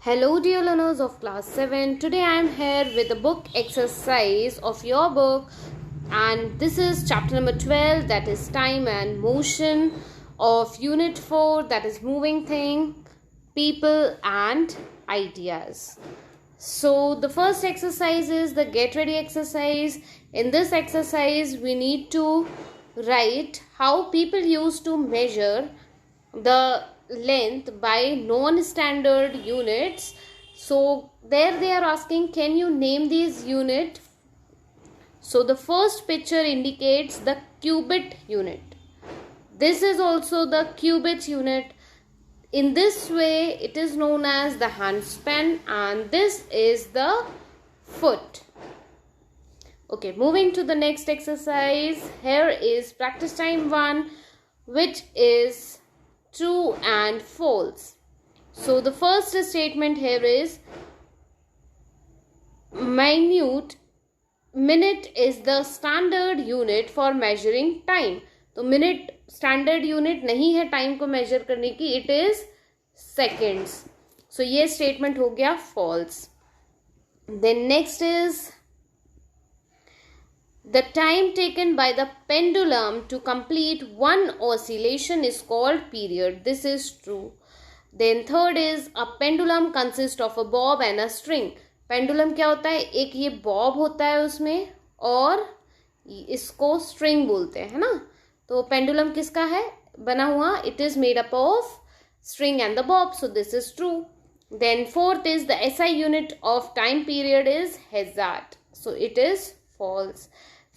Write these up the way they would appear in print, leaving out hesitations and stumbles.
Hello dear learners of class 7. Today I am here with a book exercise of your book, and this is chapter number 12, that is time and motion, of unit 4, that is moving thing, people and ideas. So the first exercise is the get ready exercise. In this exercise we need to write how people used to measure the length by non-standard units. So there they are asking, can you name these unit? So the first picture indicates the cubit unit. This is also the cubit unit. In this way it is known as the handspan, and this is the foot. Okay, moving to the next exercise. Here is practice time 1, which is true and false. So the first statement here is minute is the standard unit for measuring time. तो minute standard unit नहीं है time को major करने की, it is seconds. सो ये statement हो गया false. Then next is the time taken by the pendulum to complete one oscillation is called period. This is true. Then third is a pendulum consists of a bob and a string. Pendulum क्या होता है? एक ये bob होता है उसमें और इसको string बोलते हैं, है ना? तो pendulum किसका है बना हुआ? It is made up of string and the bob. So this is true. Then fourth is the SI unit of time period is hazard. So it is false.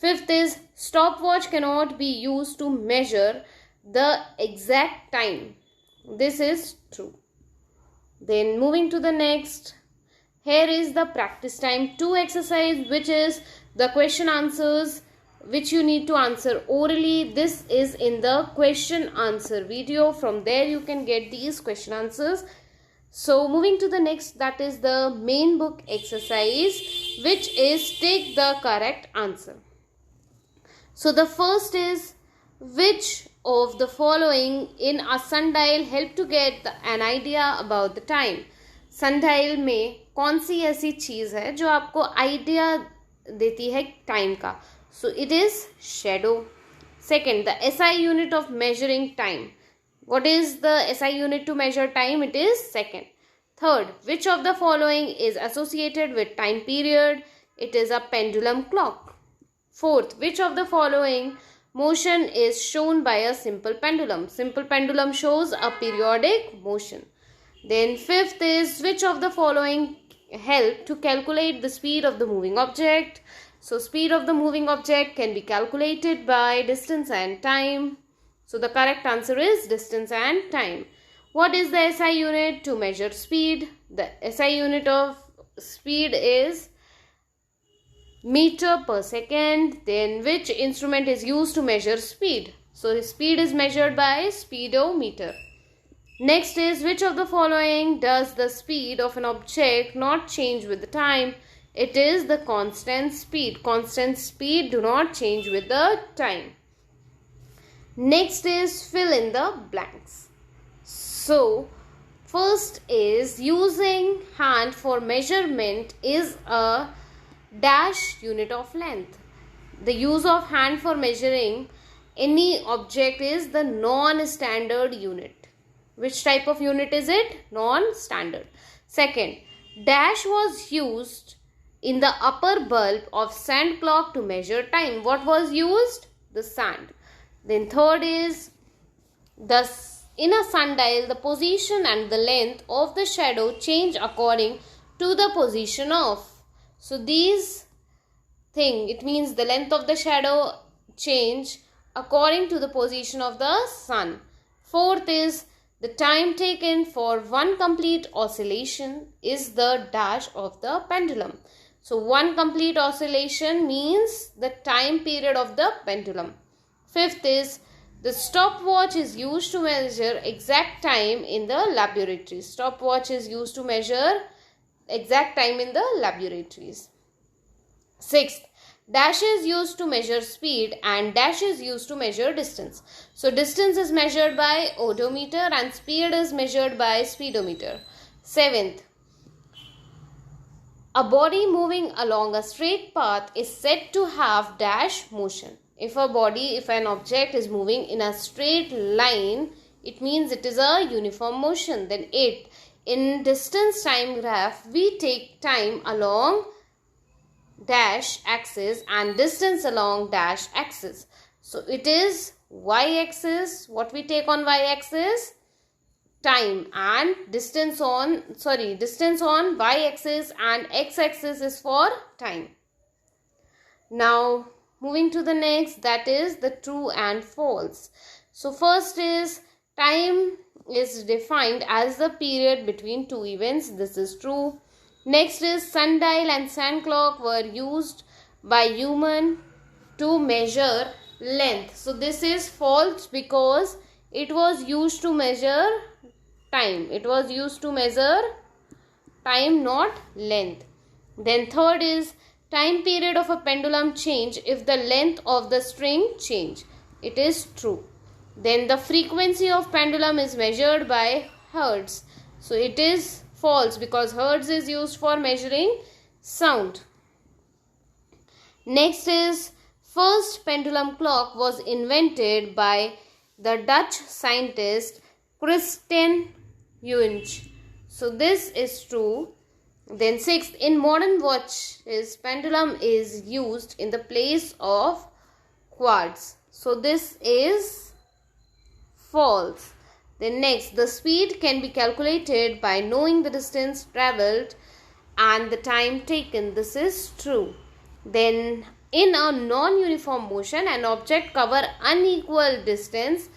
Fifth is stopwatch cannot be used to measure the exact time. This is true. Then moving to the next. Here is the practice time 2 exercise, which is the question answers which you need to answer orally. This is in the question answer video. From there you can get these question answers. So moving to the next, that is the main book exercise, which is take the correct answer. So the first is, which of the following in a sundial help to get an idea about the time? Sundial में कौन सी ऐसी चीज़ है जो आपको idea देती है time का? So it is shadow. Second, the SI unit of measuring time. What is the SI unit to measure time? It is second. Third, which of the following is associated with time period? It is a pendulum clock. Fourth, which of the following motion is shown by a simple pendulum? Simple pendulum shows a periodic motion. Then fifth is, which of the following help to calculate the speed of the moving object? So speed of the moving object can be calculated by distance and time. So the correct answer is distance and time. What is the SI unit to measure speed? The SI unit of speed is meter per second. Then which instrument is used to measure speed? So speed is measured by speedometer. Next is, which of the following does the speed of an object not change with the time? It is the constant speed. Constant speed do not change with the time. Next is fill in the blanks. So first is, using hand for measurement is a dash unit of length. The use of hand for measuring any object is the non-standard unit. Which type of unit is it? Non-standard. Second, dash was used in the upper bulb of sand clock to measure time. What was used? The sand. Then third is, in a sundial the position and the length of the shadow change according to the position of. So these thing, it means the length of the shadow change according to the position of the sun. Fourth is, the time taken for one complete oscillation is the dash of the pendulum. So one complete oscillation means the time period of the pendulum. Fifth is, the stopwatch is used to measure exact time in the laboratory. Stopwatch is used to measure exact time in the laboratories. Sixth, dash is used to measure speed and dash is used to measure distance. So distance is measured by odometer and speed is measured by speedometer. Seventh, A body moving along a straight path is said to have dash motion. If an object is moving in a straight line, it means it is a uniform motion. Then 8. In distance time graph, we take time along dash axis and distance along dash axis. So it is y-axis. What we take on y-axis? Time, and distance on y-axis, and x-axis is for time. Now moving to the next, that is the true and false. So first is time is defined as the period between two events. This is true. Next is sundial and sand clock were used by human to measure length. So this is false because it was used to measure time. It was used to measure time, not length. Then third is time period of a pendulum change if the length of the string change. It is true. Then the frequency of pendulum is measured by hertz. So it is false because hertz is used for measuring sound. Next is first pendulum clock was invented by the Dutch scientist Christian Huygens. So this is true. Then sixth, in modern watches, pendulum is used in the place of quartz. So this is false. Then next, the speed can be calculated by knowing the distance travelled and the time taken. This is true. Then in a non-uniform motion, an object cover unequal distance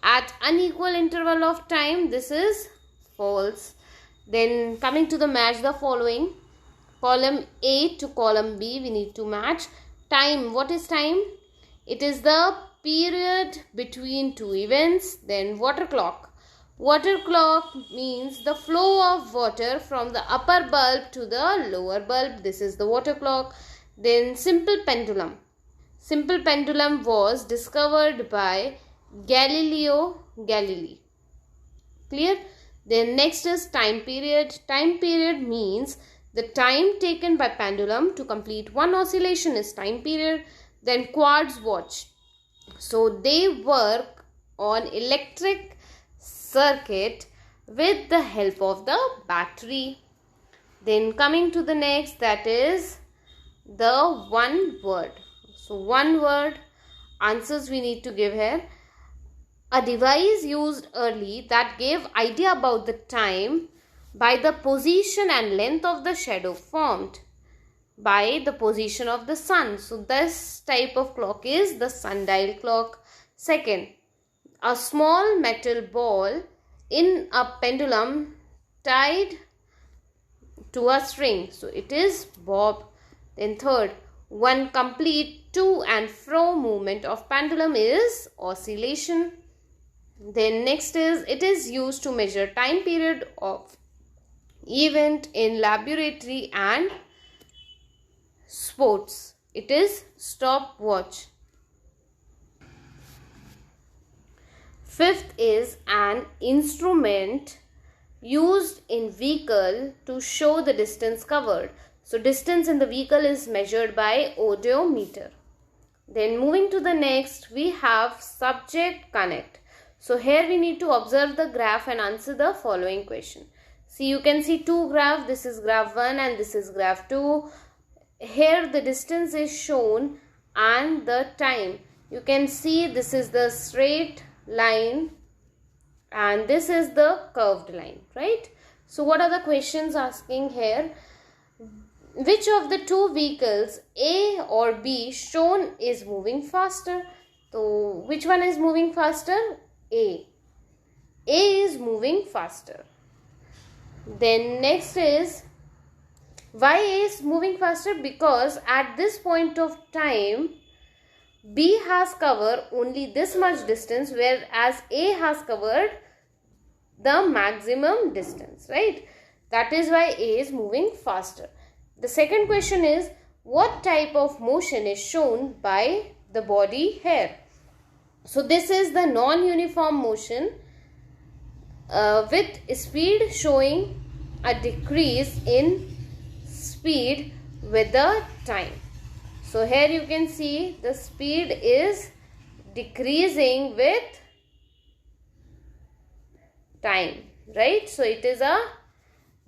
at unequal interval of time. This is false. Then coming to the match the following. Column A to column B, we need to match. Time. What is time? It is the period between two events. Then water clock. Water clock means the flow of water from the upper bulb to the lower bulb. This is the water clock. Then simple pendulum. Simple pendulum was discovered by Galileo Galilei. Clear? Then next is time period. Time period means the time taken by pendulum to complete one oscillation is time period. Then quartz watch. So they work on electric circuit with the help of the battery. Then coming to the next, that is the one word. So one word answers we need to give here. A device used early that gave idea about the time by the position and length of the shadow formed by the position of the sun. So this type of clock is the sundial clock. Second, a small metal ball in a pendulum tied to a string. So it is bob. Then third, one complete to and fro movement of pendulum is oscillation. Then next is, it is used to measure time period of event in laboratory and sports. It is stopwatch. Fifth is an instrument used in vehicle to show the distance covered. So distance in the vehicle is measured by odometer. Then moving to the next, we have subject connect. So here we need to observe the graph and answer the following question. See, you can see two graphs. This is graph 1 and this is graph 2. Here the distance is shown and the time. You can see this is the straight line and this is the curved line, right? So what are the questions asking here? Which of the two vehicles, A or B, shown is moving faster? So which one is moving faster? A. A is moving faster. Then next is, why A is moving faster? Because at this point of time, B has covered only this much distance, whereas A has covered the maximum distance, right? That is why A is moving faster. The second question is, what type of motion is shown by the body here? So this is the non-uniform motion with speed showing a decrease in speed with the time. So here you can see the speed is decreasing with time, right? So it is a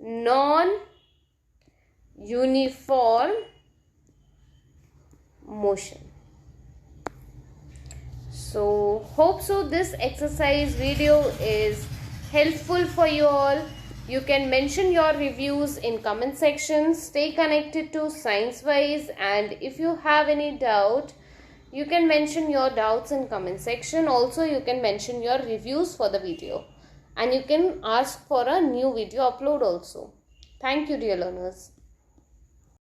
non-uniform motion. So hope so this exercise video is helpful for you all. You can mention your reviews in comment section. Stay connected to Sciwise, and if you have any doubt, you can mention your doubts in comment section. Also, you can mention your reviews for the video, and you can ask for a new video upload also. Thank you, dear learners.